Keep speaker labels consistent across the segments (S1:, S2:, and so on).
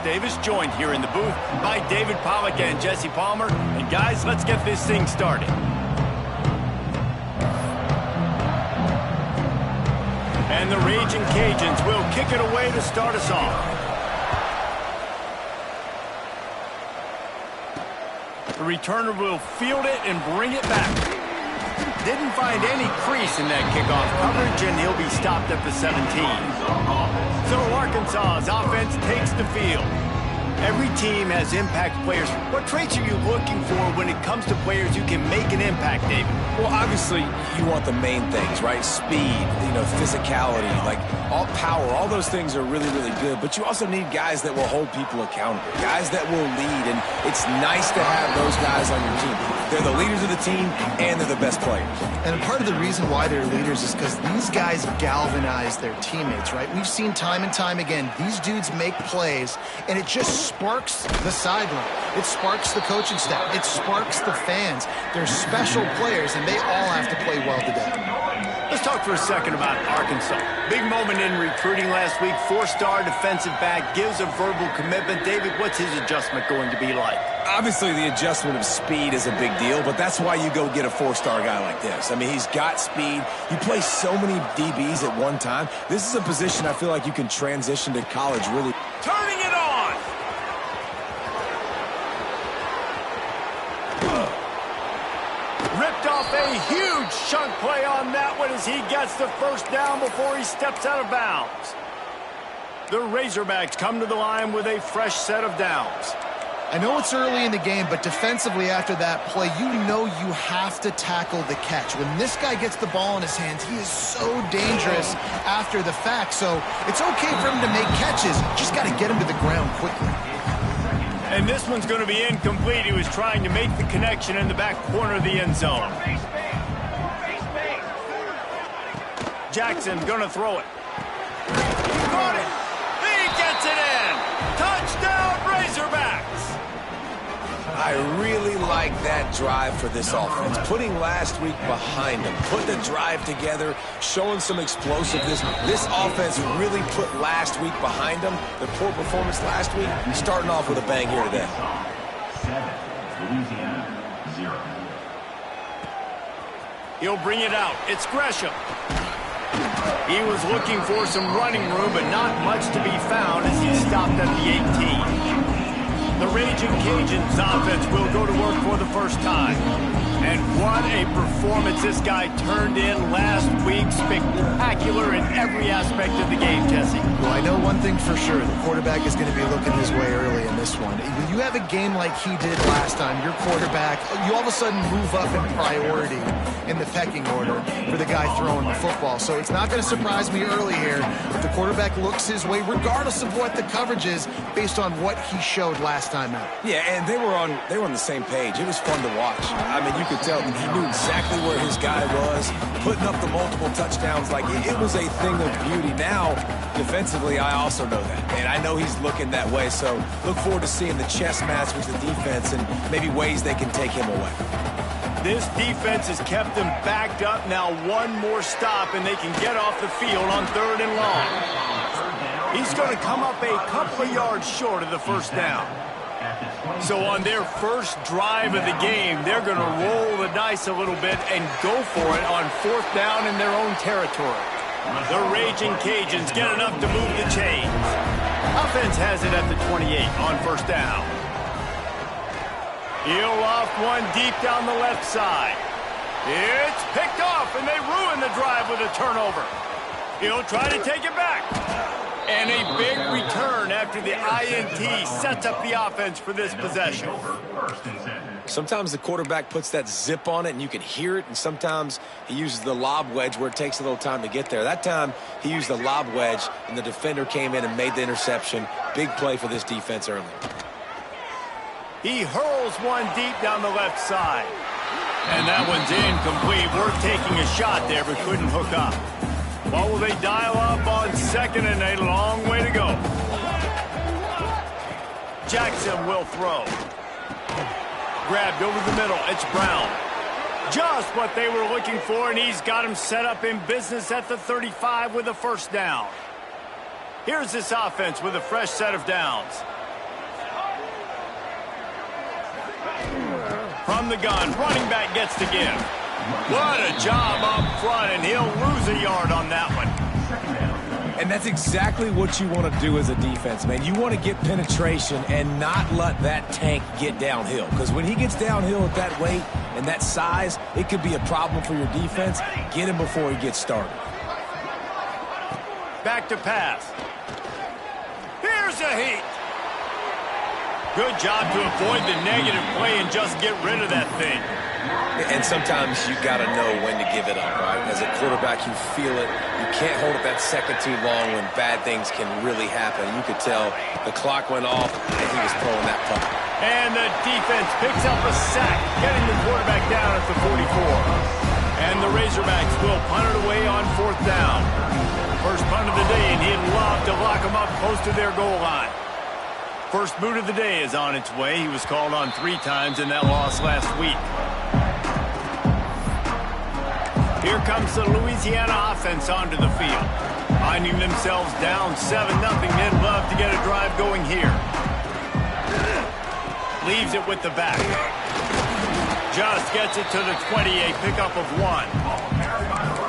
S1: Davis, joined here in the booth by David Pollack and Jesse Palmer. And guys, let's get this thing started. And the Ragin' Cajuns will kick it away to start us off. The returner will field it and bring it back. Didn't find any crease in that kickoff coverage, and he'll be stopped at the 17. So Arkansas's offense takes the field. Every team has impact players. What traits are you looking for when it comes to players who can make an impact, David?
S2: Well, obviously, you want the main things, right? Speed, physicality, like all power. All those things are really, really good. But you also need guys that will hold people accountable, guys that will lead. And it's nice to have those guys on your team. They're the leaders of the team, and they're the best players.
S3: And part of the reason why they're leaders is because these guys galvanize their teammates, right? We've seen time and time again, these dudes make plays, and it just sparks the sideline. It sparks the coaching staff. It sparks the fans. They're special players, and they all have to play well together.
S1: Let's talk for a second about Arkansas. Big moment in recruiting last week. Four-star defensive back gives a verbal commitment. David, what's his adjustment going to be like?
S2: Obviously, the adjustment of speed is a big deal, but that's why you go get a four-star guy like this. I mean, he's got speed. You play so many DBs at one time. This is a position I feel like you can transition to college really.
S1: Turning it on! Ripped off a huge chunk play on that one as he gets the first down before he steps out of bounds. The Razorbacks come to the line with a fresh set of downs.
S3: I know it's early in the game, but defensively after that play, you know you have to tackle the catch. When this guy gets the ball in his hands, he is so dangerous after the fact. So it's okay for him to make catches. Just got to get him to the ground quickly.
S1: And this one's going to be incomplete. He was trying to make the connection in the back corner of the end zone. Jackson going to throw it. Got it. He gets it in. Touchdown, Razorbacks.
S2: I really like that drive for this offense. Putting last week behind them, put the drive together, showing some explosiveness. This offense really put last week behind them. The poor performance last week, starting off with a bang here today.
S4: 7, Louisiana, 0.
S1: He'll bring it out. It's Gresham. He was looking for some running room, but not much to be found as he stopped at the 18. The Ragin' Cajuns offense will go to work for the first time. And what a performance this guy turned in last week. Spectacular in every aspect of the game, Jesse.
S3: Well, I know one thing for sure. The quarterback is going to be looking his way early in this one. When you have a game like he did last time, your quarterback, you all of a sudden move up in priority in the pecking order for the guy throwing the football. So it's not going to surprise me early here if the quarterback looks his way, regardless of what the coverage is, based on what he showed last time out.
S2: Yeah, and they were on the same page. It was fun to watch. I mean, you could tell he knew exactly where his guy was, putting up the multiple touchdowns. Like, it was a thing of beauty. Now, defensively, I also know that. And I know he's looking that way. So look forward to seeing the chess match with the defense and maybe ways they can take him away.
S1: This defense has kept them backed up. Now one more stop, and they can get off the field on 3rd and long. He's going to come up a couple of yards short of the first down. So on their first drive of the game, they're going to roll the dice a little bit and go for it on 4th down in their own territory. The Ragin' Cajuns get enough to move the chains. Offense has it at the 28 on 1st down. He'll loft one deep down the left side. It's picked off, and they ruin the drive with a turnover. He'll try to take it back. And a big return after the INT sets up the offense for this possession.
S2: Sometimes the quarterback puts that zip on it and you can hear it, and sometimes he uses the lob wedge where it takes a little time to get there. That time he used the lob wedge and the defender came in and made the interception. Big play for this defense early.
S1: He hurls one deep down the left side. And that one's incomplete. Worth taking a shot there, but couldn't hook up. What will they dial up on 2nd and a long way to go? Jackson will throw. Grabbed over the middle. It's Brown. Just what they were looking for, and he's got him set up in business at the 35 with a 1st down. Here's this offense with a fresh set of downs. the gun. Running back gets to give. What a job up front, and he'll lose a yard on that one.
S2: And that's exactly what you want to do as a defense, man. You want to get penetration and not let that tank get downhill. Because when he gets downhill at that weight and that size, it could be a problem for your defense. Get him before he gets started.
S1: Back to pass. Here's a heat. Good job to avoid the negative play and just get rid of that thing.
S2: And sometimes you got to know when to give it up, right? As a quarterback, you feel it. You can't hold it that second too long when bad things can really happen. You could tell the clock went off and he was throwing that puck.
S1: And the defense picks up a sack, getting the quarterback down at the 44. And the Razorbacks will punt it away on 4th down. First punt of the day, and he'd love to lock them up close to their goal line. First boot of the day is on its way. He was called on 3 times in that loss last week. Here comes the Louisiana offense onto the field. Finding themselves down 7-0, they'd love to get a drive going here. Leaves it with the back. Just gets it to the 20, a pickup of 1.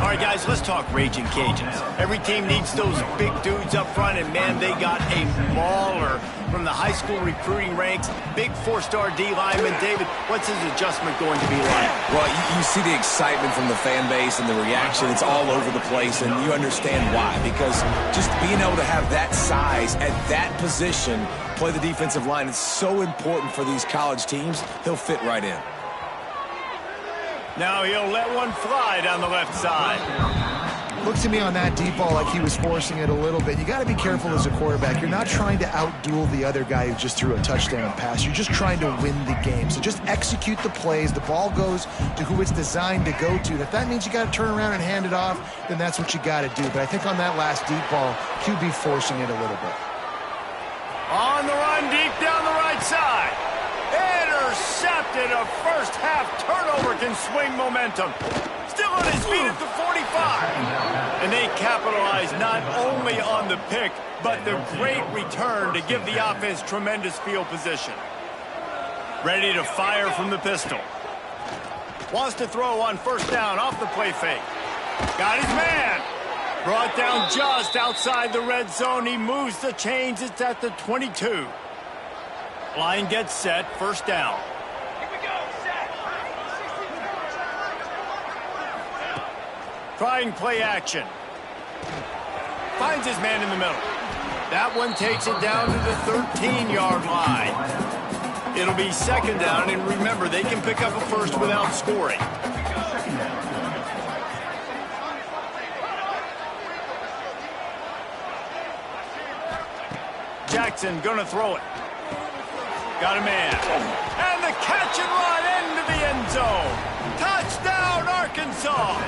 S1: All right, guys, let's talk Ragin' Cajuns. Every team needs those big dudes up front, and, man, they got a mauler from the high school recruiting ranks. Big 4-star D lineman. David, what's his adjustment going to be like?
S2: Well, you see the excitement from the fan base and the reaction. It's all over the place, and you understand why. Because just being able to have that size at that position, play the defensive line, is so important for these college teams. He'll fit right in.
S1: Now he'll let one fly down the left side.
S3: Looks to me on that deep ball like he was forcing it a little bit. You got to be careful as a quarterback. You're not trying to outduel the other guy who just threw a touchdown pass. You're just trying to win the game. So just execute the plays. The ball goes to who it's designed to go to. If that means you got to turn around and hand it off, then that's what you got to do. But I think on that last deep ball, QB forcing it a little bit.
S1: On the run, deep down the right side. Intercepted. A first-half turnover can swing momentum. Still on his feet at the 45. And they capitalize not only on the pick, but the great return to give the offense tremendous field position. Ready to fire from the pistol. Wants to throw on 1st down off the play fake. Got his man. Brought down just outside the red zone. He moves the chains. It's at the 22. Line gets set. 1st down.
S4: Here we go. Set.
S1: Trying play action. Finds his man in the middle. That one takes it down to the 13-yard line. It'll be 2nd down, and remember, they can pick up a first without scoring. Jackson gonna throw it. Got a man. And the catch and run into the end zone. Touchdown, Arkansas.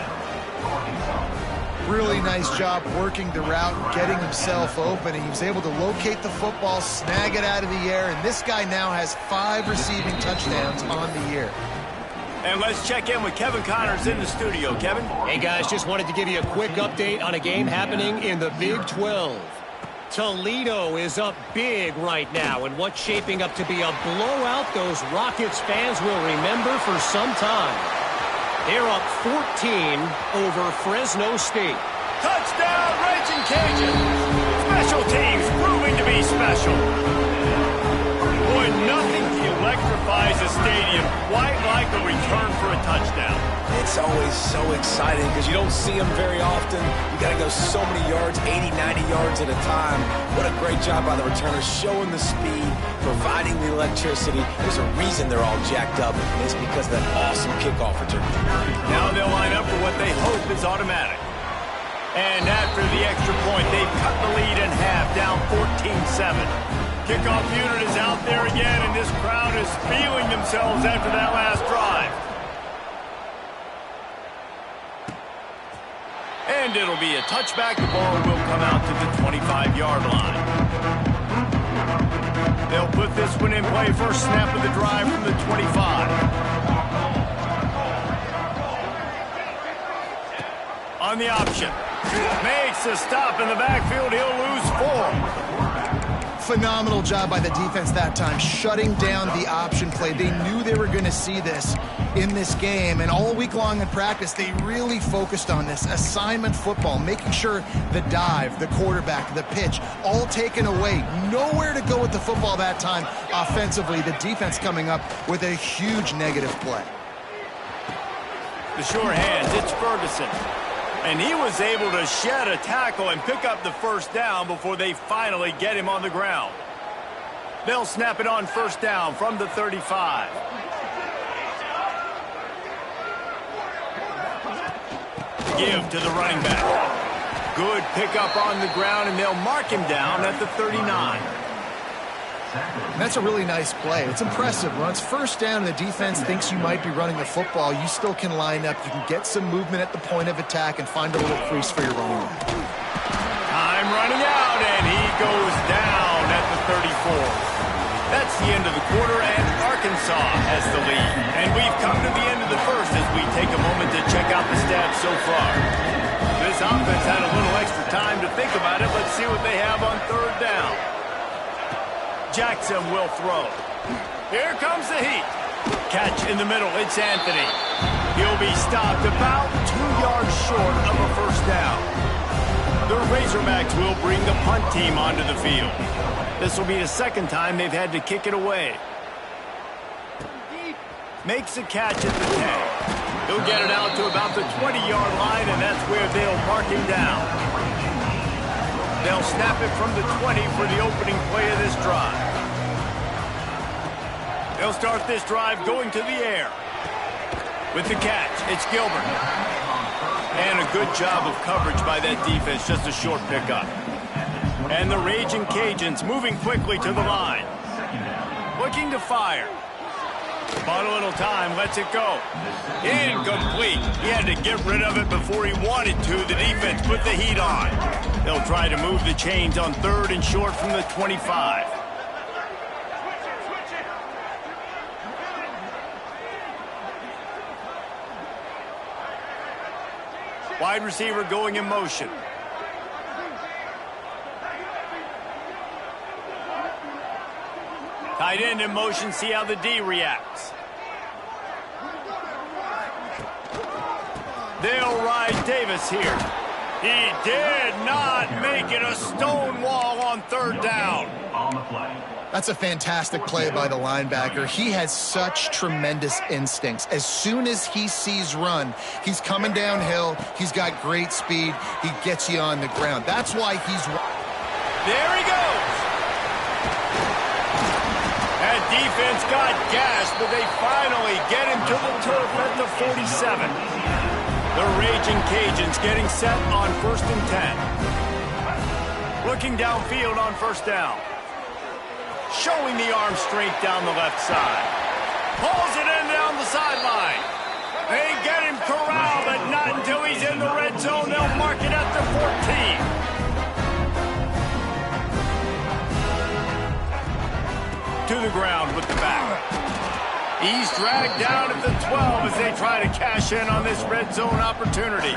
S3: Really nice job working the route, getting himself open. He was able to locate the football, snag it out of the air, and this guy now has 5 receiving touchdowns on the year.
S1: And let's check in with Kevin Connors in the studio. Kevin?
S5: Hey, guys, just wanted to give you a quick update on a game happening in the Big 12. Toledo is up big right now, and what's shaping up to be a blowout those Rockets fans will remember for some time. They're up 14 over Fresno State.
S1: Touchdown, Ragin' Cajuns! Special teams proving to be special. Boy, nothing electrifies a stadium quite like a return for a touchdown.
S2: It's always so exciting because you don't see them very often. You got to go so many yards, 80, 90 yards at a time. What a great job by the returners, showing the speed, providing the electricity. There's a reason they're all jacked up, and it's because of that awesome kickoff return.
S1: Now they'll line up for what they hope is automatic. And after the extra point, they've cut the lead in half, down 14-7. Kickoff unit is out there again, and this crowd is feeling themselves after that last drive. And it'll be a touchback. The ball will come out to the 25-yard line. They'll put this one in play. First snap of the drive from the 25. On the option. Makes a stop in the backfield. He'll lose 4.
S3: Phenomenal job by the defense that time, shutting down the option play. They knew they were going to see this in this game, and all week long in practice, they really focused on this assignment football, making sure the dive, the quarterback, the pitch, all taken away. Nowhere to go with the football that time offensively. The defense coming up with a huge negative play.
S1: The sure hands, it's Ferguson. And he was able to shed a tackle and pick up the first down before they finally get him on the ground. They'll snap it on first down from the 35. Give to the running back. Good pickup on the ground, and they'll mark him down at the 39.
S3: And that's a really nice play. It's impressive. When it's first down and the defense thinks you might be running the football, you still can line up. You can get some movement at the point of attack and find a little crease for your running back.
S1: Time running out, and he goes down at the 34. That's the end of the quarter, and Arkansas has the lead. And we've come to the end of the first as we take a moment to check out the stats so far. This offense had a little extra time to think about it. Let's see what they have on third down. Jackson will throw. Here comes the heat. Catch in the middle. It's Anthony. He'll be stopped about 2 yards short of a first down. The Razorbacks will bring the punt team onto the field. This will be the second time they've had to kick it away. Makes a catch at the 10. He'll get it out to about the 20-yard line, and that's where they'll mark him down. They'll snap it from the 20 for the opening play of this drive. They'll start this drive going to the air. With the catch, it's Gilbert. And a good job of coverage by that defense, just a short pickup. And the Ragin' Cajuns moving quickly to the line. Looking to fire. Bought a little time, lets it go. Incomplete. He had to get rid of it before he wanted to. The defense put the heat on. They'll try to move the chains on third and short from the 25. Wide receiver going in motion. Tight end in motion, see how the D reacts. They'll ride Davis here. He did not make it a stone wall on third down.
S3: That's a fantastic play by the linebacker. He has such tremendous instincts. As soon as he sees run, he's coming downhill. He's got great speed. He gets you on the ground. That's why he's...
S1: There he goes. That defense got gassed, but they finally get him to the turf at the 47. The Ragin' Cajuns getting set on first and 10. Looking downfield on first down. Showing the arm strength down the left side. Pulls it in down the sideline. They get him corralled, but not until he's in the red zone. They'll mark it at the 14. To the ground with the back. He's dragged down at the 12 as they try to cash in on this red zone opportunity.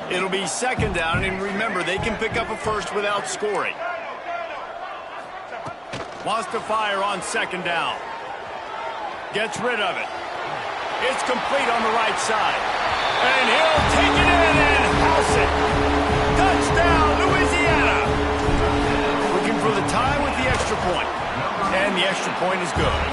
S1: It'll be second down, and remember, they can pick up a first without scoring. Wants to fire on second down. Gets rid of it. It's complete on the right side. And he'll take it in and house it. Touchdown, Louisiana. Looking for the tie with the extra point. And the extra point is good.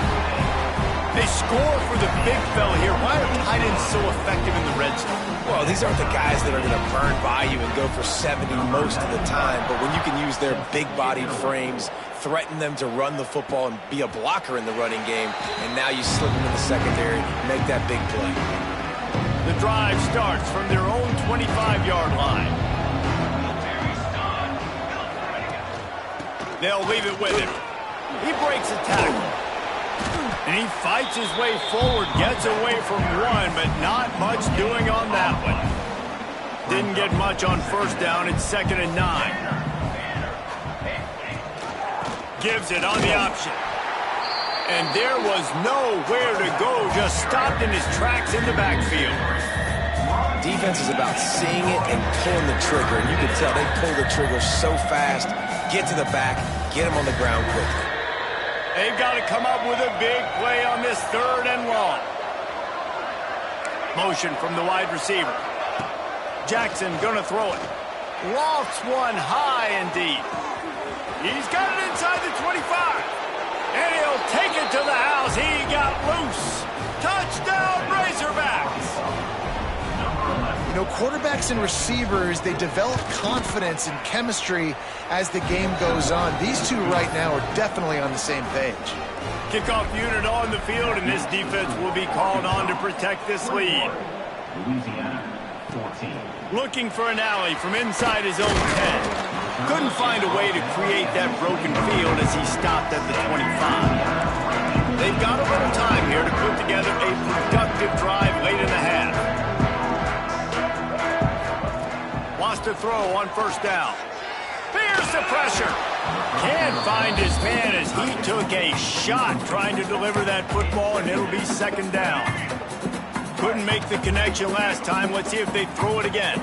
S1: They score for the big fella here. Why are tight ends so effective in the red zone?
S2: Well, these aren't the guys that are going to burn by you and go for 70 most of the time, but when you can use their big-bodied frames, threaten them to run the football and be a blocker in the running game, and now you slip them in the secondary, make that big play.
S1: The drive starts from their own 25-yard line. They'll leave it with him. He breaks a tackle. And he fights his way forward, gets away from one, but not much doing on that one. Didn't get much on first down. It's second and 9. Gives it on the option. And there was nowhere to go, just stopped in his tracks in the backfield.
S2: Defense is about seeing it and pulling the trigger, and you can tell they pull the trigger so fast, get to the back, get him on the ground quickly.
S1: They've got to come up with a big play on this 3rd and long. Motion from the wide receiver. Jackson gonna throw it. Lofts one high and deep. He's got it inside the 25. And he'll take it to the house. He got loose. Touchdown, Razorbacks.
S3: You know, quarterbacks and receivers, they develop confidence and chemistry as the game goes on. These two right now are definitely on the same page.
S1: Kickoff unit on the field, and this defense will be called on to protect this lead.
S6: Louisiana, 14.
S1: Looking for an alley from inside his own 10. Couldn't find a way to create that broken field as he stopped at the 25. They've got a little time here to put together a productive drive late in the half. Wants to throw on 1st down. Fears the pressure. Can't find his man as he took a shot trying to deliver that football, and it'll be 2nd down. Couldn't make the connection last time. Let's see if they throw it again.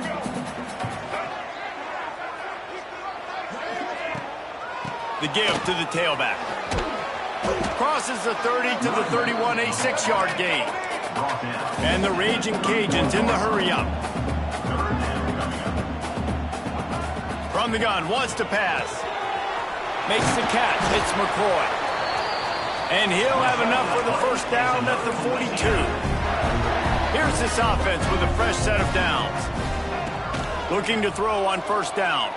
S1: The give to the tailback. Crosses the 30 to the 31, a 6-yard gain. And the Ragin' Cajuns in the hurry-up. From the gun, wants to pass. Makes the catch, hits McCoy. And he'll have enough for the 1st down at the 42. Here's this offense with a fresh set of downs. Looking to throw on 1st down.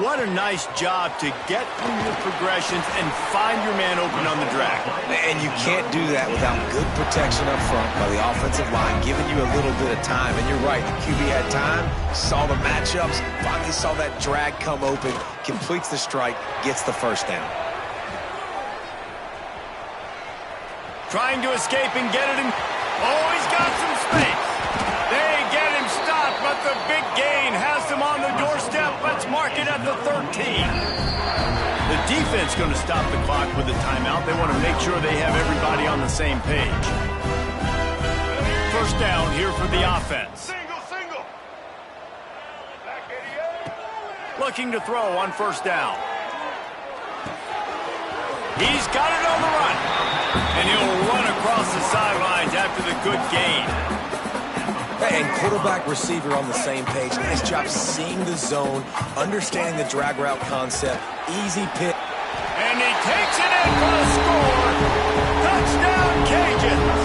S1: What a nice job to get through your progressions and find your man open on the drag.
S2: And you can't do that without good protection up front by the offensive line, giving you a little bit of time. And you're right, the QB had time, saw the matchups, finally saw that drag come open, completes the strike, gets the 1st down.
S1: Trying to escape and get it in. Oh, he's got some space. They get him stopped, but the big gain has him on the doorstep. Let's mark it at the 13. The defense going to stop the clock with a timeout. They want to make sure they have everybody on the same page. 1st down here for the offense.
S4: Single. Back 88.
S1: Looking to throw on 1st down. He's got it on the run. And he'll run across the sidelines after the good gain.
S2: And quarterback receiver on the same page. Nice job seeing the zone, understanding the drag route concept. Easy pick.
S1: And he takes it in for the score. Touchdown, Cajuns.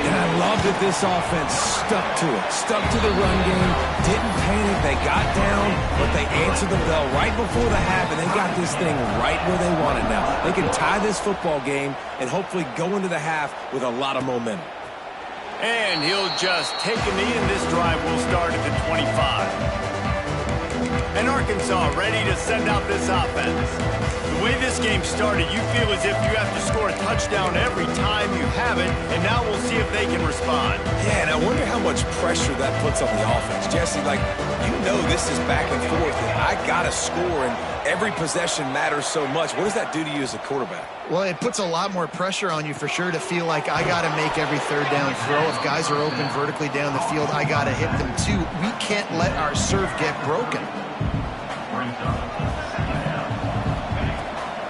S2: And I love that this offense stuck to it. Stuck to the run game. Didn't panic. They got down, but they answered the bell right before the half, and they got this thing right where they want it now. They can tie this football game and hopefully go into the half with a lot of momentum.
S1: And he'll just take a knee, and this drive will start at the 25. And Arkansas ready to send out this offense. The way this game started, you feel as if you have to score a touchdown every time you have it, and now we'll see if they can respond.
S2: Yeah, and I wonder how much pressure that puts on the offense. Jesse, like, you know this is back and forth, and I got to score, and every possession matters so much. What does that do to you as a quarterback?
S3: Well, it puts a lot more pressure on you for sure to feel like I got to make every 3rd down throw. If guys are open vertically down the field, I got to hit them too. We can't let our serve get broken.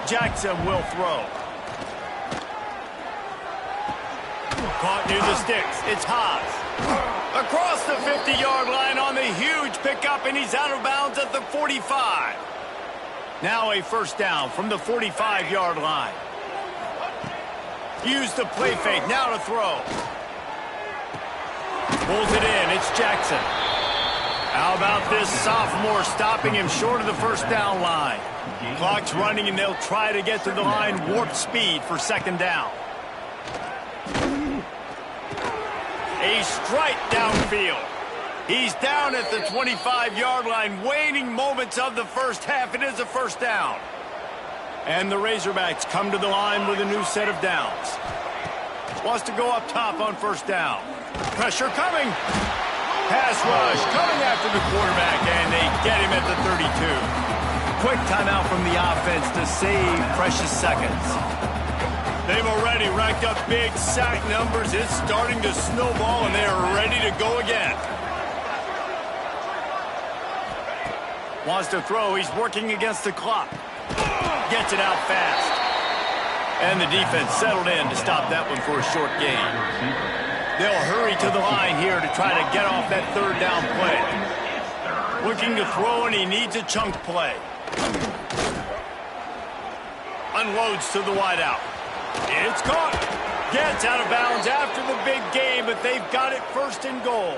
S1: Jackson will throw. Caught near the sticks. It's Haas. Across the 50-yard line on the huge pickup, and he's out of bounds at the 45. Now a 1st down from the 45-yard line. Use the play fake. Now to throw. Pulls it in. It's Jackson. How about this sophomore stopping him short of the 1st down line? Clock's running, and they'll try to get to the line warp speed for 2nd down. A strike downfield. He's down at the 25-yard line. Waning moments of the 1st half. It is a 1st down. And the Razorbacks come to the line with a new set of downs. Wants to go up top on 1st down. Pressure coming. Pass rush coming after the quarterback, and they get him at the 32. Quick timeout from the offense to save precious seconds. They've already racked up big sack numbers. It's starting to snowball, and they are ready to go again. Wants to throw. He's working against the clock. Gets it out fast. And the defense settled in to stop that one for a short gain. They'll hurry to the line here to try to get off that third down play. Looking to throw, and he needs a chunk play. Unloads to the wideout. It's caught. Gets out of bounds after the big game, but they've got it first and goal.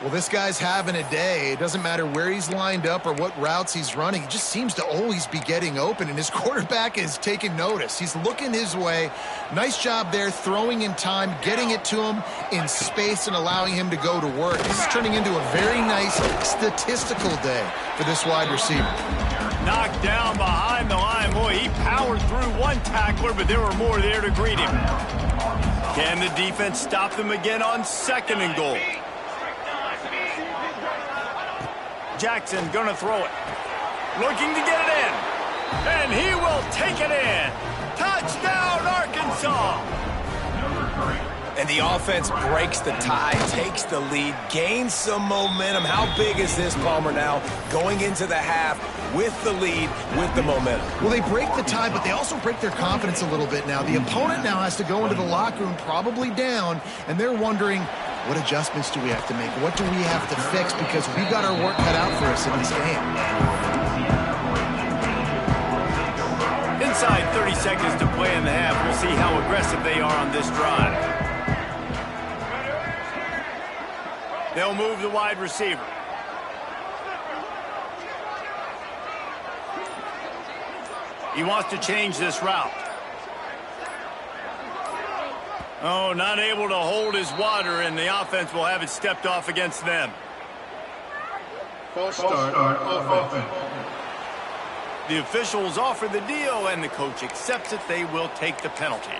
S3: Well, this guy's having a day. It doesn't matter where he's lined up or what routes he's running. He just seems to always be getting open, and his quarterback is taking notice. He's looking his way. Nice job there, throwing in time, getting it to him in space and allowing him to go to work. This is turning into a very nice statistical day for this wide receiver.
S1: Knocked down behind the line. Boy, he powered through one tackler, but there were more there to greet him. Can the defense stop them again on second and goal? Jackson gonna throw it. Looking to get it in. And he will take it in. Touchdown, Arkansas!
S2: And the offense breaks the tie, takes the lead, gains some momentum. How big is this, Palmer, now? Going into the half with the lead, with the momentum.
S3: Well, they break the tie, but they also break their confidence a little bit now. The opponent now has to go into the locker room probably down, and they're wondering, what adjustments do we have to make? What do we have to fix? Because we got our work cut out for us in this game.
S1: Inside 30 seconds to play in the half. We'll see how aggressive they are on this drive. They'll move the wide receiver. He wants to change this route. Oh, not able to hold his water, and the offense will have it stepped off against them.
S4: False start on offense.
S1: The officials offer the deal, and the coach accepts it. They will take the penalty.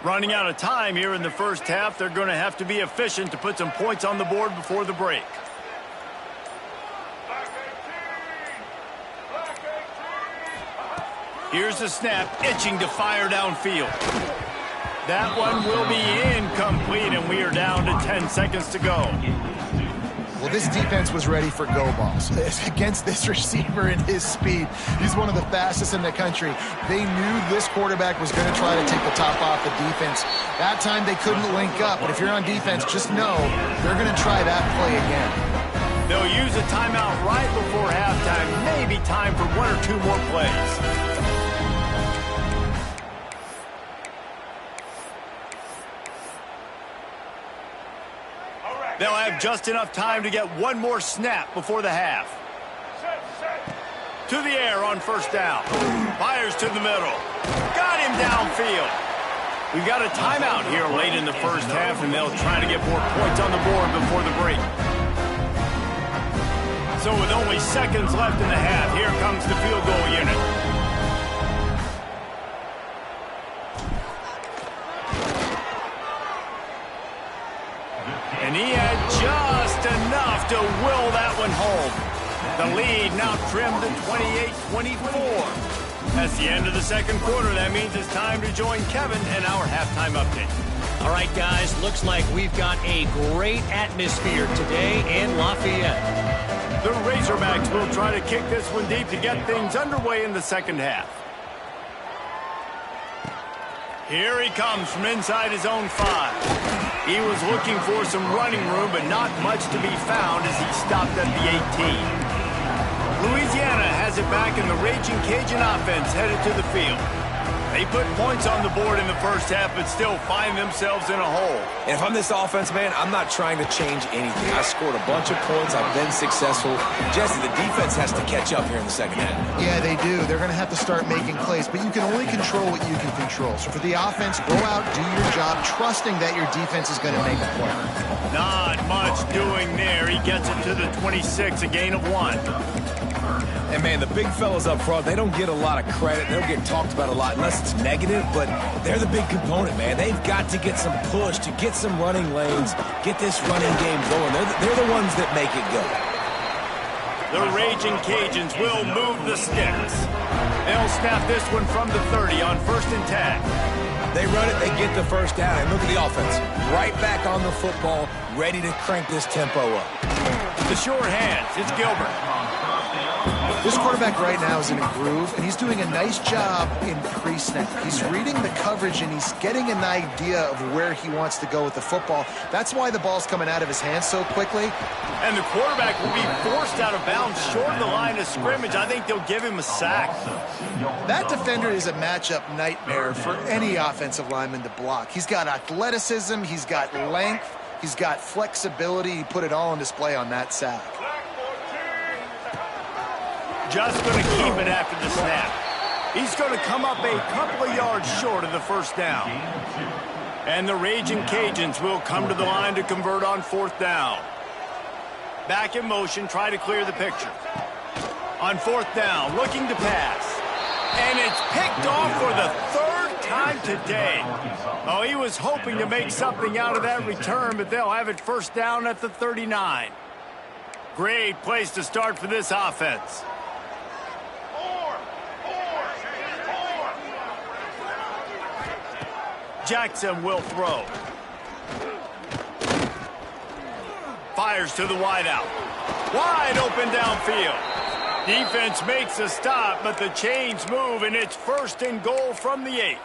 S1: Running out of time here in the first half. They're going to have to be efficient to put some points on the board before the break. Here's the snap, itching to fire downfield. That one will be incomplete, and we are down to 10 seconds to go.
S3: Well, this defense was ready for go balls. Against this receiver and his speed, he's one of the fastest in the country. They knew this quarterback was going to try to take the top off the defense. That time they couldn't link up, but if you're on defense, just know they're going to try that play again.
S1: They'll use a timeout right before halftime. Maybe time for one or two more plays. They'll have just enough time to get one more snap before the half. To the air on first down. Fires to the middle. Got him downfield. We've got a timeout here late in the first half, and they'll try to get more points on the board before the break. So with only seconds left in the half, here comes the field goal unit. And he had just enough to will that one home. The lead now trimmed to 28-24. That's the end of the second quarter. That means it's time to join Kevin and our halftime update.
S5: All right, guys, looks like we've got a great atmosphere today in Lafayette.
S1: The Razorbacks will try to kick this one deep to get things underway in the second half. Here he comes from inside his own 5. He was looking for some running room, but not much to be found as he stopped at the 18. Louisiana has it back, and the Ragin' Cajun offense headed to the field. They put points on the board in the first half, but still find themselves in a hole.
S2: And if I'm this offense, man, I'm not trying to change anything. I scored a bunch of points. I've been successful. Jesse, the defense has to catch up here in the second half.
S3: Yeah, they do. They're going to have to start making plays, but you can only control what you can control. So for the offense, go out, do your job, trusting that your defense is going to make a play.
S1: Not much doing there. He gets it to the 26, a gain of 1.
S2: And, man, the big fellas up front, they don't get a lot of credit. They don't get talked about a lot unless it's negative, but they're the big component, man. They've got to get some push, to get some running lanes, get this running game going. They're the ones that make it go.
S1: The Ragin' Cajuns will move the sticks. They'll snap this one from the 30 on 1st and 10.
S2: They run it, they get the first down, and look at the offense. Right back on the football, ready to crank this tempo up.
S1: The short hands, it's Gilbert.
S3: This quarterback right now is in a groove, and he's doing a nice job in pre-snap. He's reading the coverage, and he's getting an idea of where he wants to go with the football. That's why the ball's coming out of his hands so quickly.
S1: And the quarterback will be forced out of bounds short of the line of scrimmage. I think they'll give him a sack.
S3: That defender is a matchup nightmare for any offensive lineman to block. He's got athleticism, he's got length, he's got flexibility. He put it all on display on that sack.
S1: Just going to keep it after the snap. He's going to come up a couple of yards short of the first down. And the Ragin' Cajuns will come to the line to convert on fourth down. Back in motion, try to clear the picture. On fourth down, looking to pass. And it's picked off for the third time today. Oh, he was hoping to make something out of that return, but they'll have it first down at the 39. Great place to start for this offense. Jackson will throw. Fires to the wideout. Wide open downfield. Defense makes a stop, but the chains move, and it's first and goal from the 8.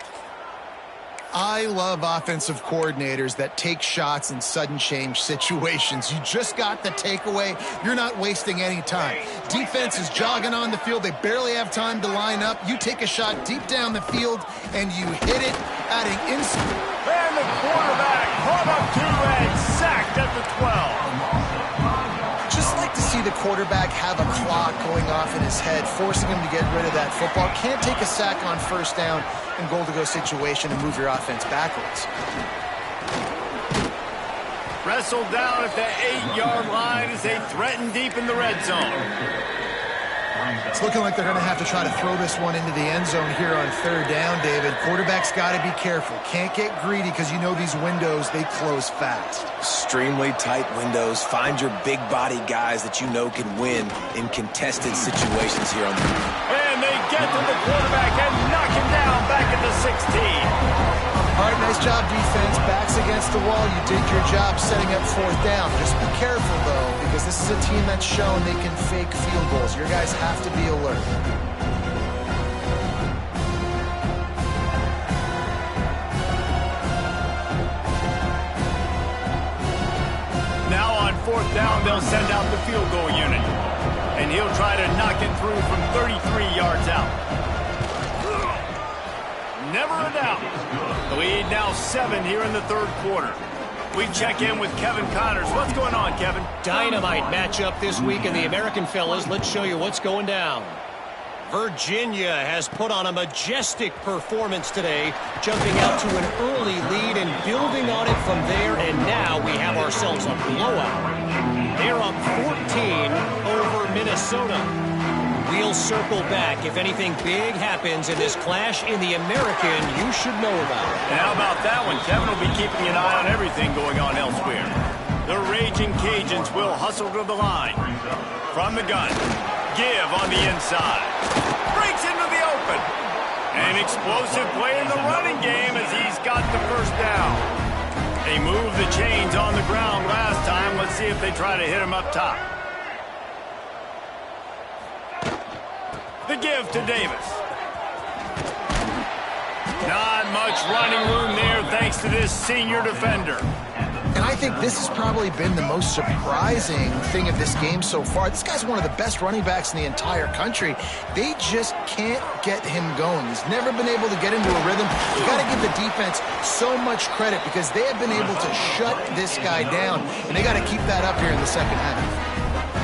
S3: I love offensive coordinators that take shots in sudden change situations. You just got the takeaway. You're not wasting any time. Defense is jogging on the field. They barely have time to line up. You take a shot deep down the field, and you hit it, adding instant.
S1: And the quarterback caught up to and sacked at the 12.
S3: Just like to see the quarterback have a clock going off in his head, forcing him to get rid of that football. Can't take a sack on first down and goal-to-go situation and move your offense backwards.
S1: Wrestled down at the 8-yard line as they threaten deep in the red zone.
S3: It's looking like they're going to have to try to throw this one into the end zone here on third down, David. Quarterback's got to be careful. Can't get greedy because you know these windows, they close fast.
S2: Extremely tight windows. Find your big body guys that you know can win in contested situations here on the field.
S1: And they get to the quarterback and knock him down back at the 16.
S3: All right, nice job, defense. Backs against the wall. You did your job setting up fourth down. Just be careful, though, because this is a team that's shown they can fake field goals. Your guys have to be alert.
S1: Now on fourth down, they'll send out the field goal unit. And he'll try to knock it through from 33 yards out. Never a doubt. The lead now 7 here in the third quarter. We check in with Kevin Connors. What's going on, Kevin?
S5: Dynamite matchup this week in the American, fellas. Let's show you what's going down. Virginia has put on a majestic performance today, jumping out to an early lead and building on it from there, and now we have ourselves a blowout. They're up 14 over Minnesota. We'll circle back. If anything big happens in this clash in the American, you should know about it.
S1: And how about that one? Kevin will be keeping an eye on everything going on elsewhere. The Ragin' Cajuns will hustle to the line. From the gun. Give on the inside. Breaks into the open. An explosive play in the running game as he's got the first down. They moved the chains on the ground last time. Let's see if they try to hit him up top. The give to Davis. Not much running room there thanks to this senior defender.
S3: And I think this has probably been the most surprising thing of this game so far. This guy's one of the best running backs in the entire country. They just can't get him going. He's never been able to get into a rhythm. You got to give the defense so much credit because they have been able to shut this guy down, and they got to keep that up here in the second half.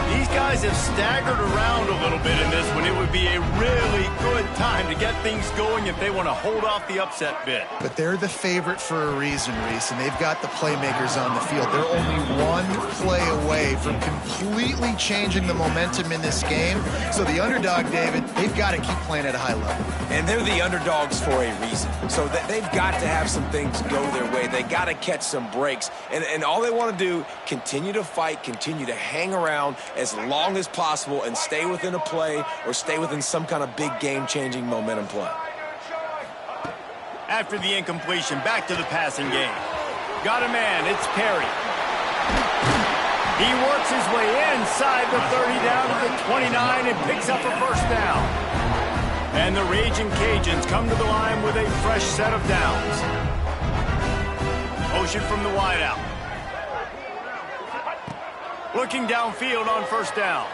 S1: These guys have staggered around a little bit in this one. It would be a really good time to get things going if they want to hold off the upset bid.
S3: But they're the favorite for a reason, Reese, and they've got the playmakers on the field. They're only one play away from completely changing the momentum in this game. So the underdog, David, they've got to keep playing at a high level.
S2: And they're the underdogs for a reason. So they've got to have some things go their way. They got to catch some breaks. And all they want to do, continue to fight, continue to hang around as long as possible and stay within a play or stay within some kind of big game-changing momentum play.
S1: After the incompletion, back to the passing game. Got a man, it's Perry. He works his way inside the 30 down to the 29 and picks up a first down. And the Ragin' Cajuns come to the line with a fresh set of downs. Motion from the wideout. Looking downfield on first down.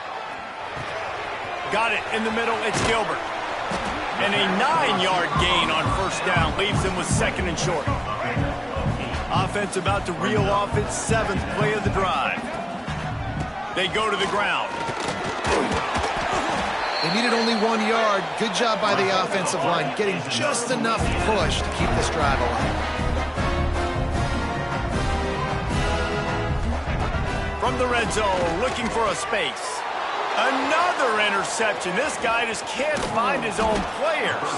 S1: Got it in the middle, it's Gilbert. And a 9-yard gain on first down leaves him with second and short. Offense about to reel off its 7th play of the drive. They go to the ground.
S3: They needed only 1 yard. Good job by the offensive line, getting just enough push to keep this drive alive.
S1: From the red zone, looking for a space. Another interception. This guy just can't find his own players.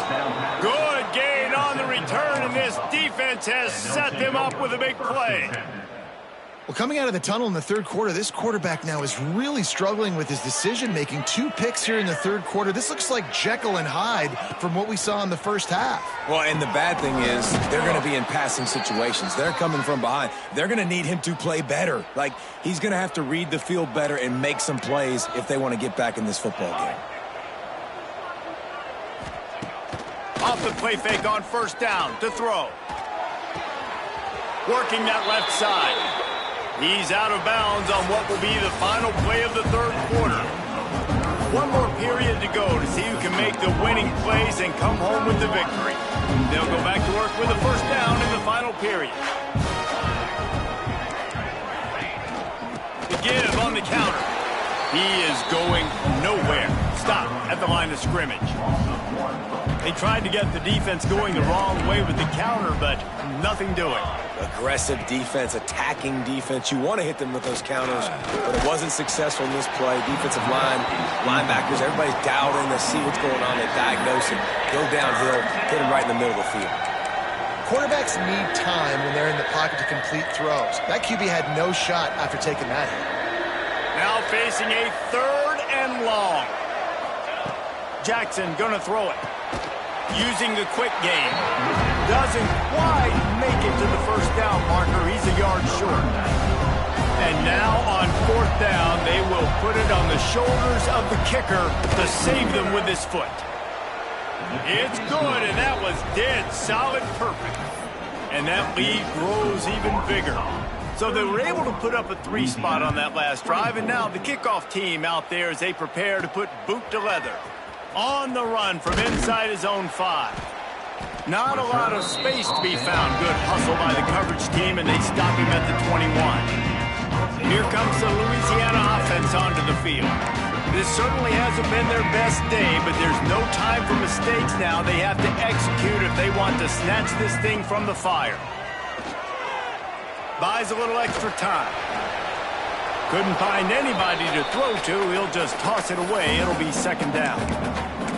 S1: Good gain on the return, and this defense has set them up with a big play.
S3: Well, coming out of the tunnel in the third quarter, this quarterback now is really struggling with his decision-making. 2 picks here in the third quarter. This looks like Jekyll and Hyde from what we saw in the first half.
S2: Well, and the bad thing is they're going to be in passing situations. They're coming from behind. They're going to need him to play better. Like, he's going to have to read the field better and make some plays if they want to get back in this football game.
S1: Off the play fake on first down to throw. Working that left side. He's out of bounds on what will be the final play of the third quarter. 1 more period to go to see who can make the winning plays and come home with the victory. They'll go back to work with the first down in the final period. The give on the counter. He is going nowhere. Stop at the line of scrimmage. They tried to get the defense going the wrong way with the counter, but nothing doing.
S2: Aggressive defense, attacking defense. You want to hit them with those counters, but it wasn't successful in this play. Defensive line, linebackers, everybody's dialed in. They see what's going on. They diagnose it. Go downhill, hit them right in the middle of the field.
S3: Quarterbacks need time when they're in the pocket to complete throws. That QB had no shot after taking that hit.
S1: Now facing a 3rd and long. Jackson gonna throw it. Using the quick game. Doesn't quite make it to the first down marker. He's a yard short. And now on 4th down, they will put it on the shoulders of the kicker to save them with his foot. It's good, and that was dead solid perfect. And that lead grows even bigger. So they were able to put up a 3 spot on that last drive, and now the kickoff team out there as they prepare to put boot to leather. On the run from inside his own 5. Not a lot of space to be found. Good hustle by the coverage team, and they stop him at the 21. Here comes the Louisiana offense onto the field. This certainly hasn't been their best day, but there's no time for mistakes now. They have to execute if they want to snatch this thing from the fire. Buys a little extra time. Couldn't find anybody to throw to. He'll just toss it away. It'll be 2nd down.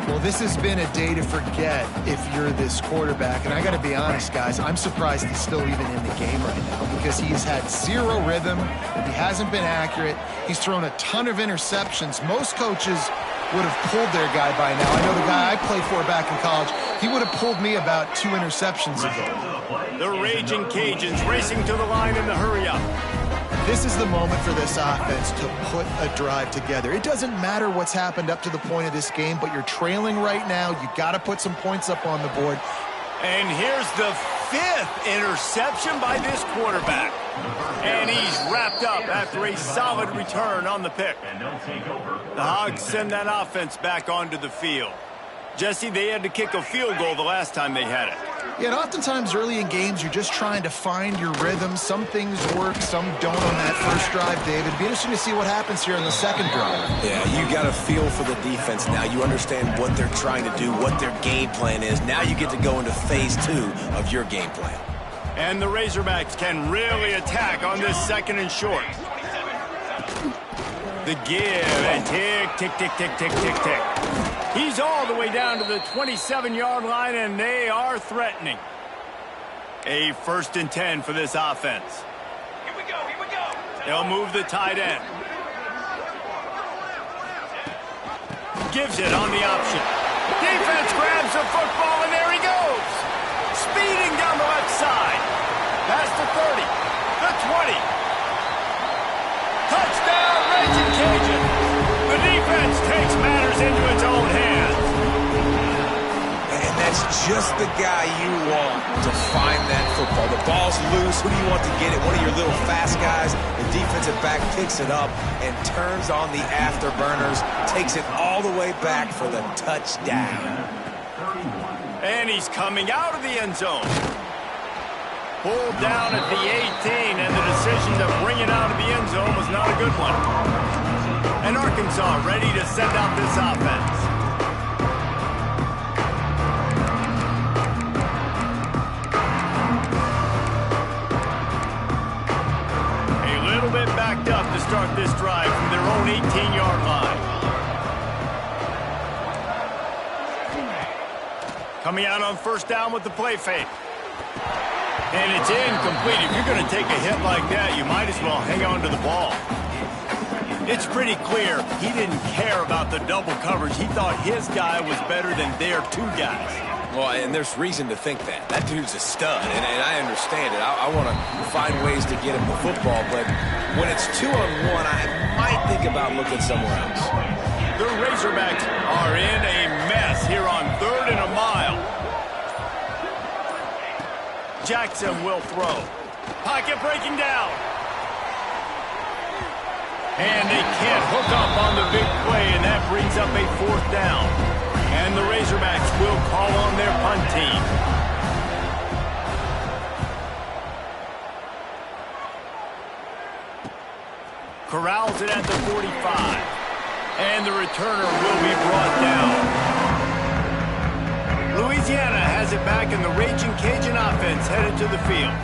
S3: Well, this has been a day to forget if you're this quarterback. And I got to be honest, guys, I'm surprised he's still even in the game right now because he's had 0 rhythm. He hasn't been accurate. He's thrown a ton of interceptions. Most coaches would have pulled their guy by now. I know the guy I played for back in college, he would have pulled me about 2 interceptions ago.
S1: The Ragin' Cajuns racing to the line in the hurry-up.
S3: This is the moment for this offense to put a drive together. It doesn't matter what's happened up to the point of this game, but you're trailing right now. You got to put some points up on the board.
S1: And here's the 5th interception by this quarterback. And he's wrapped up after a solid return on the pick. The Hogs send that offense back onto the field. Jesse, they had to kick a field goal the last time they had it.
S3: Yeah, and oftentimes early in games, you're just trying to find your rhythm. Some things work, some don't on that first drive, David. It'd be interesting to see what happens here on the 2nd drive.
S2: Yeah, you got a feel for the defense now. You understand what they're trying to do, what their game plan is. Now you get to go into phase 2 of your game plan.
S1: And the Razorbacks can really attack on this 2nd and short. The give, and tick, tick, tick, tick, tick, tick, tick. He's all the way down to the 27-yard line, and they are threatening. A 1st and 10 for this offense.
S4: Here we go, here we go.
S1: They'll move the tight end. Gives it on the option. Defense grabs the football, and there he goes. speeding down the left side. Past the 30, the 20. Touchdown, Ragin' Cajuns. The defense takes matters into its own hands.
S2: And that's just the guy you want to find that football. The ball's loose. Who do you want to get it? One of your little fast guys. The defensive back picks it up and turns on the afterburners, takes it all the way back for the touchdown.
S1: And he's coming out of the end zone. Pulled down at the 18, and the decision to bring it out of the end zone was not a good one. And Arkansas ready to send out this offense. A little bit backed up to start this drive from their own 18-yard line. Coming out on first down with the play fake. And it's incomplete. If you're going to take a hit like that, you might as well hang on to the ball. It's pretty clear he didn't care about the double coverage. He thought his guy was better than their two guys.
S2: Well, and there's reason to think that. That dude's a stud, and I understand it. I want to find ways to get him the football, but when it's 2-on-1, I might think about looking somewhere else.
S1: The Razorbacks are in a mess here on 3rd and a mile. Jackson will throw. Pocket breaking down. And they can't hook up on the big play, and that brings up a 4th down. And the Razorbacks will call on their punt team. Corrals it at the 45. And the returner will be brought down. Louisiana has it back, and the Ragin' Cajun offense headed to the field.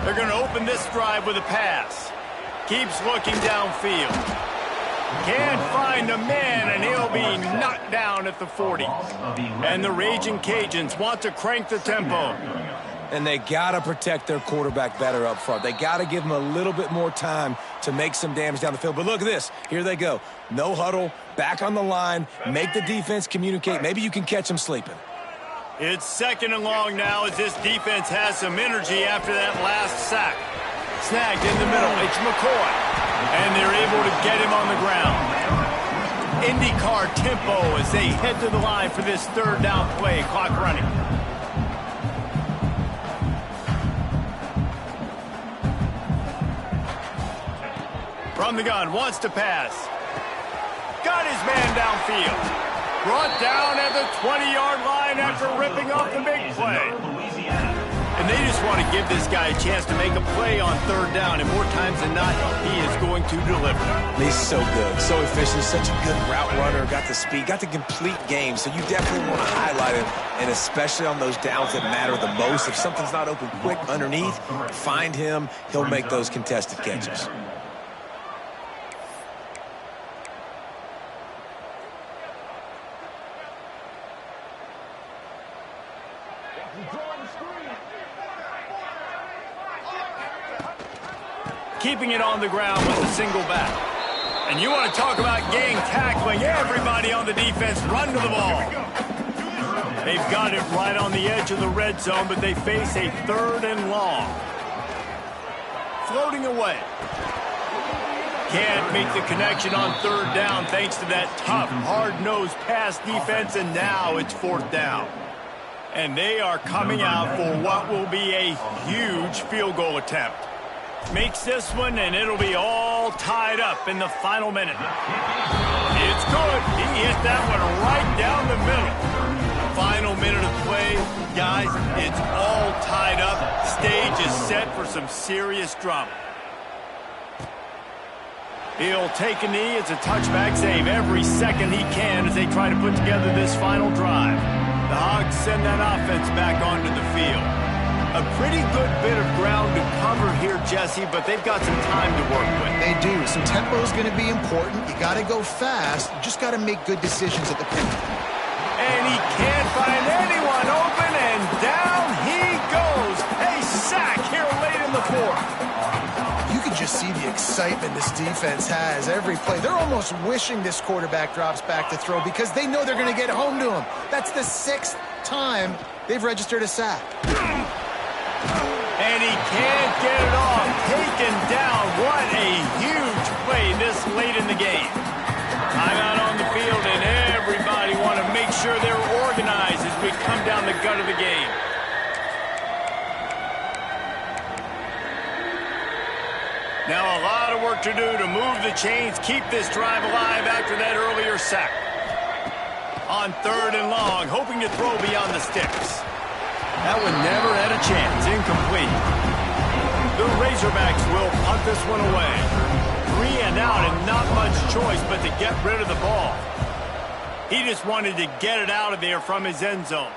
S1: They're going to open this drive with a pass. Keeps looking downfield. Can't find a man, and he'll be knocked down at the 40. And the Ragin' Cajuns want to crank the tempo.
S2: And they got to protect their quarterback better up front. They got to give him a little bit more time to make some damage down the field. But look at this. Here they go. No huddle, back on the line, make the defense communicate. Maybe you can catch them sleeping.
S1: It's 2nd and long now as this defense has some energy after that last sack. Snagged in the middle. It's McCoy. And they're able to get him on the ground. IndyCar tempo as they head to the line for this 3rd down play. Clock running. From the gun, wants to pass. Got his man downfield. Brought down at the 20-yard line after ripping off the big play. And they just want to give this guy a chance to make a play on 3rd down, and more times than not, he is going to deliver.
S2: He's so good, so efficient, such a good route runner, got the speed, got the complete game, so you definitely want to highlight him, and especially on those downs that matter the most. If something's not open quick underneath, find him, he'll make those contested catches.
S1: Keeping it on the ground with a single back. And you want to talk about gang tackling. Everybody on the defense run to the ball. They've got it right on the edge of the red zone, but they face a 3rd and long. Floating away. Can't make the connection on 3rd down thanks to that tough, hard-nosed pass defense, and now it's 4th down. And they are coming out for what will be a huge field goal attempt. Makes this one, and it'll be all tied up in the final minute. It's good. He hit that one right down the middle. Final minute of play. Guys, it's all tied up. Stage is set for some serious drama. He'll take a knee. It's a touchback save every second he can as they try to put together this final drive. The Hogs send that offense back onto the field. A pretty good bit of ground to cover here, Jesse, but they've got some time to work with.
S3: They do. Some tempo is going to be important. You got to go fast. You just got to make good decisions at the pin.
S1: And he can't find anyone open, and down he goes. A sack here late in the 4th.
S3: You can just see the excitement this defense has every play. They're almost wishing this quarterback drops back to throw because they know they're going to get home to him. That's the 6th time They've registered a sack.
S1: And he can't get it off. Taken down. What a huge play this late in the game. Timeout on the field, and everybody want to make sure they're organized as we come down the gut of the game. Now a lot of work to do to move the chains, keep this drive alive after that earlier sack. On 3rd and long, hoping to throw beyond the sticks. That one never had a chance. Incomplete. The Razorbacks will punt this one away. 3 and out and not much choice but to get rid of the ball. He just wanted to get it out of there from his end zone.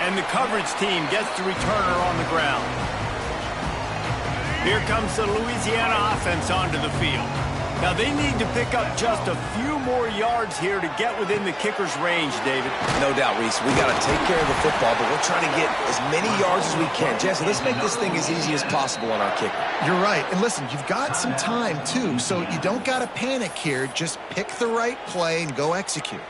S1: And the coverage team gets the returner on the ground. Here comes the Louisiana offense onto the field. Now they need to pick up just a few more yards here to get within the kicker's range, David.
S2: No doubt, Reese. We got to take care of the football, but we're trying to get as many yards as we can. Jesse, let's make this thing as easy as possible on our kicker.
S3: You're right. And listen, you've got some time, too, so you don't got to panic here. Just pick the right play and go execute.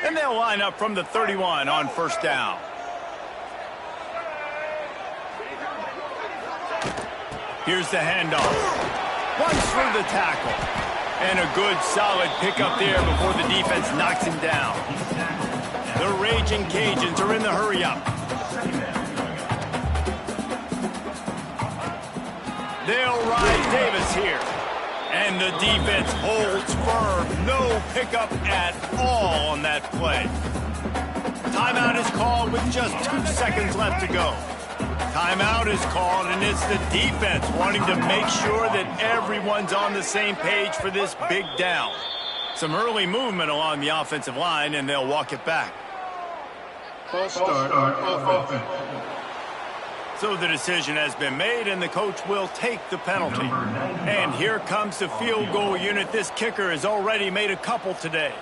S1: And they'll line up from the 31 on 1st down. Here's the handoff. Runs through the tackle. And a good, solid pickup there before the defense knocks him down. The Ragin' Cajuns are in the hurry-up. They'll ride Davis here. And the defense holds firm. No pickup at all on that play. Timeout is called with just 2 seconds left to go. Timeout is called, and it's the defense wanting to make sure that everyone's on the same page for this big down. Some early movement along the offensive line, and they'll walk it back.
S6: False start on offense.
S1: So the decision has been made, and the coach will take the penalty. And here comes the field goal unit. This kicker has already made a couple today.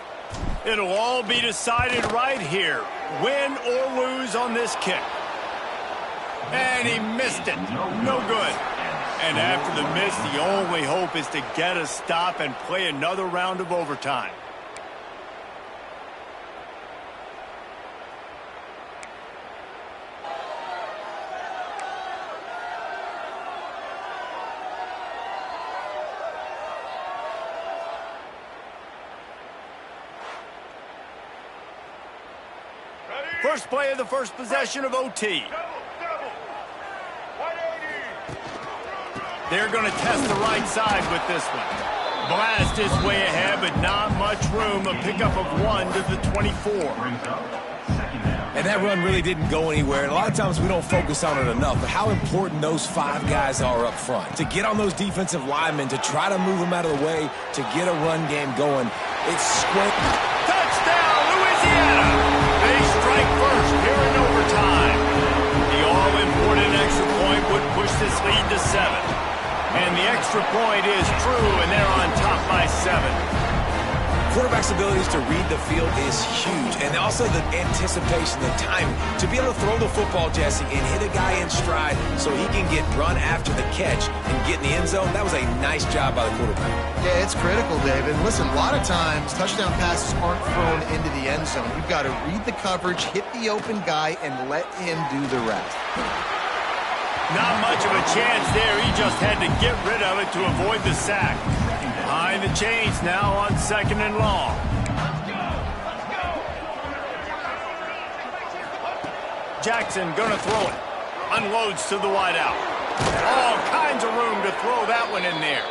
S1: It'll all be decided right here. Win or lose on this kick. And he missed it. No good. And after the miss, the only hope is to get a stop and play another round of overtime. First play of the first possession of OT. They're going to test the right side with this one. Blast is way ahead, but not much room. A pickup of 1 to the 24.
S2: And that run really didn't go anywhere. And a lot of times we don't focus on it enough, but how important those 5 guys are up front. To get on those defensive linemen, to try to move them out of the way, to get a run game going. It's square.
S1: Touchdown, Louisiana! They strike first here in overtime. The all-important extra point would push this lead to 7. And the extra point is true, and they're on top by 7.
S2: Quarterback's abilities to read the field is huge, and also the anticipation, the timing. To be able to throw the football, Jesse, and hit a guy in stride so he can get run after the catch and get in the end zone, that was a nice job by the quarterback.
S3: Yeah, it's critical, David. Listen, a lot of times touchdown passes aren't thrown into the end zone. You've got to read the coverage, hit the open guy, and let him do the rest.
S1: Not much of a chance there. He just had to get rid of it to avoid the sack. Behind the chains now on 2nd and long. Jackson gonna throw it. Unloads to the wideout. All kinds of room to throw that one in there.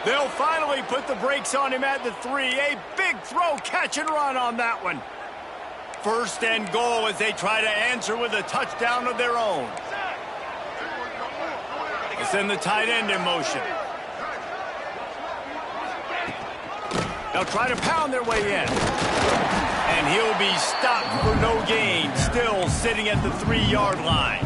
S1: They'll finally put the brakes on him at the 3. A big throw, catch and run on that one. 1st and goal as they try to answer with a touchdown of their own. Send the tight end in motion. They'll try to pound their way in. And he'll be stopped for no gain, still sitting at the 3-yard line.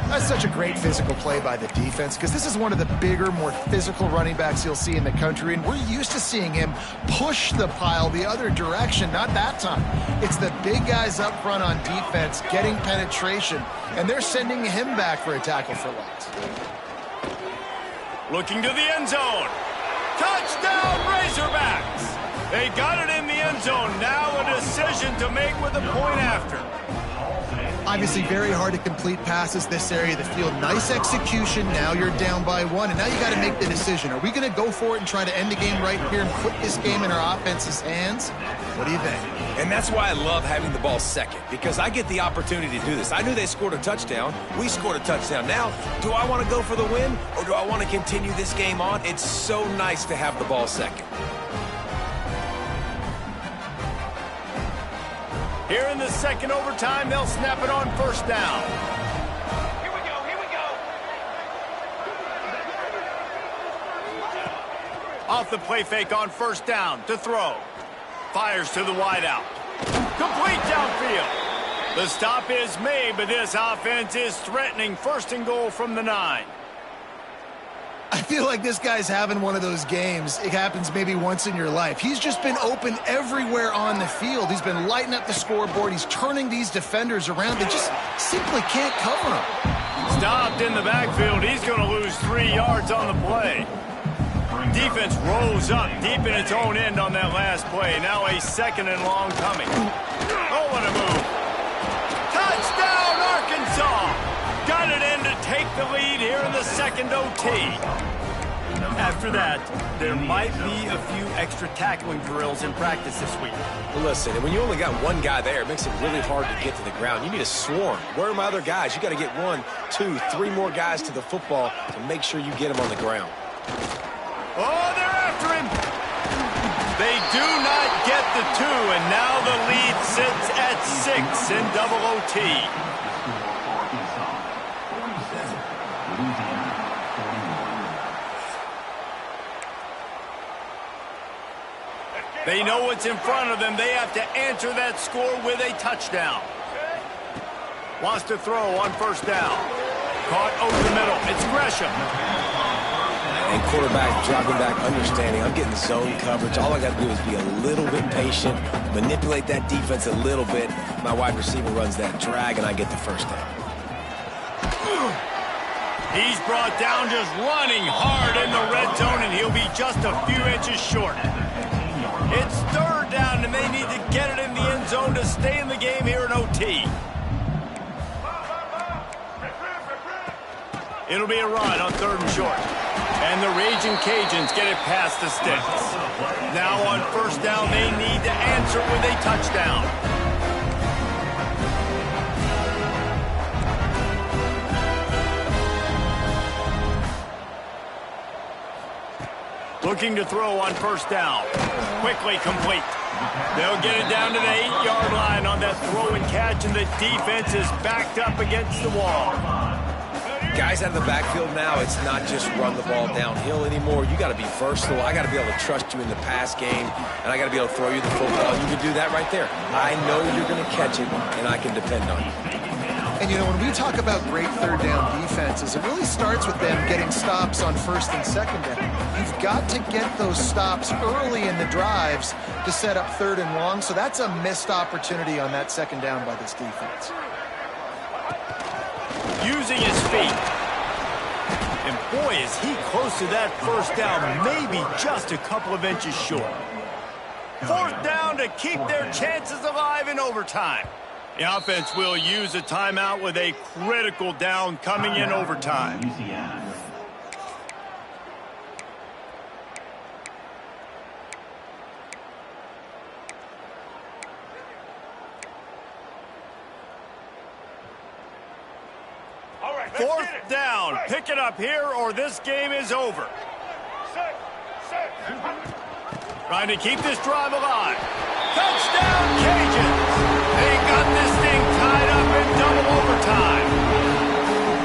S3: That's such a great physical play by the defense because this is one of the bigger, more physical running backs you'll see in the country, and we're used to seeing him push the pile the other direction. Not that time. It's the big guys up front on defense getting penetration, and they're sending him back for a tackle for loss.
S1: Looking to the end zone. Touchdown, Razorbacks! They got it in the end zone. Now a decision to make with a point after.
S3: Obviously very hard to complete passes this area of the field. Nice execution. Now you're down by 1, and now you got to make the decision. Are we going to go for it and try to end the game right here and put this game in our offense's hands? What do you think?
S2: And that's why I love having the ball second, because I get the opportunity to do this. I knew they scored a touchdown. We scored a touchdown. Now, do I want to go for the win, or do I want to continue this game on? It's so nice to have the ball second.
S1: Here in the second overtime, they'll snap it on first down.
S4: Here we go, here we go.
S1: Off the play fake on first down to throw. Fires to the wideout. Complete downfield. The stop is made, but this offense is threatening first and goal from the 9.
S3: I feel like this guy's having one of those games. It happens maybe once in your life. He's just been open everywhere on the field. He's been lighting up the scoreboard. He's turning these defenders around. They just simply can't cover him.
S1: Stopped in the backfield. He's going to lose 3 yards on the play. Defense rose up deep in its own end on that last play. Now a second and long coming. Oh, what a move. Touchdown, Arkansas! Got it in to take the lead here in the second OT. After that, there might be a few extra tackling drills in practice this week.
S2: Well, listen, and when you only got one guy there, it makes it really hard to get to the ground. You need a swarm. Where are my other guys? You got to get 1, 2, 3 more guys to the football to make sure you get him on the ground.
S1: Oh, they're after him. They do not get the 2, and now the lead sits at 6 in double OT. They know what's in front of them. They have to answer that score with a touchdown. Wants to throw on first down. Caught over the middle. It's Gresham.
S2: And quarterback dropping back, understanding I'm getting zone coverage. All I got to do is be a little bit patient, manipulate that defense a little bit. My wide receiver runs that drag, and I get the first down.
S1: He's brought down just running hard in the red zone, and he'll be just a few inches short. It's third down, and they need to get it in the end zone to stay in the game here in OT. It'll be a run on third and short. And the Ragin' Cajuns get it past the sticks. Now on first down, they need to answer with a touchdown. Looking to throw on first down. Quickly complete. They'll get it down to the 8-yard line on that throw and catch, and the defense is backed up against the wall.
S2: Guys out of the backfield now, it's not just run the ball downhill anymore. You got to be versatile. I got to be able to trust you in the pass game, and I got to be able to throw you the football. You can do that right there. I know you're going to catch it, and I can depend on you.
S3: And, you know, when we talk about great third down defenses, it really starts with them getting stops on first and second down. You've got to get those stops early in the drives to set up third and long, so that's a missed opportunity on that second down by this defense.
S1: Using his feet. And boy, is he close to that first down, maybe just a couple of inches short. Fourth down to keep their chances alive in overtime. The offense will use a timeout with a critical down coming in overtime. Fourth down. Pick it up here or this game is over. Trying to keep this drive alive. Touchdown, Cajuns. They got this thing tied up in double overtime.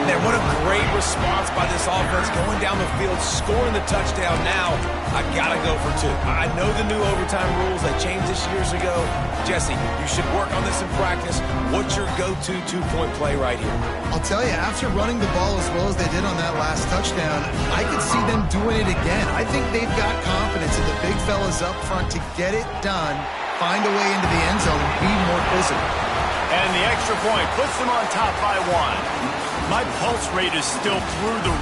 S2: Man, what a great response by this offense, going down the field, scoring the touchdown. Now, I got to go for 2. I know the new overtime rules that changed this years ago. Jesse, you should work on this in practice. What's your go-to 2-point play right here?
S3: I'll tell you, after running the ball as well as they did on that last touchdown, I could see them doing it again. I think they've got confidence in the big fellas up front to get it done, find a way into the end zone, and be more physical.
S1: And the extra point puts them on top by 1. My pulse rate is still through the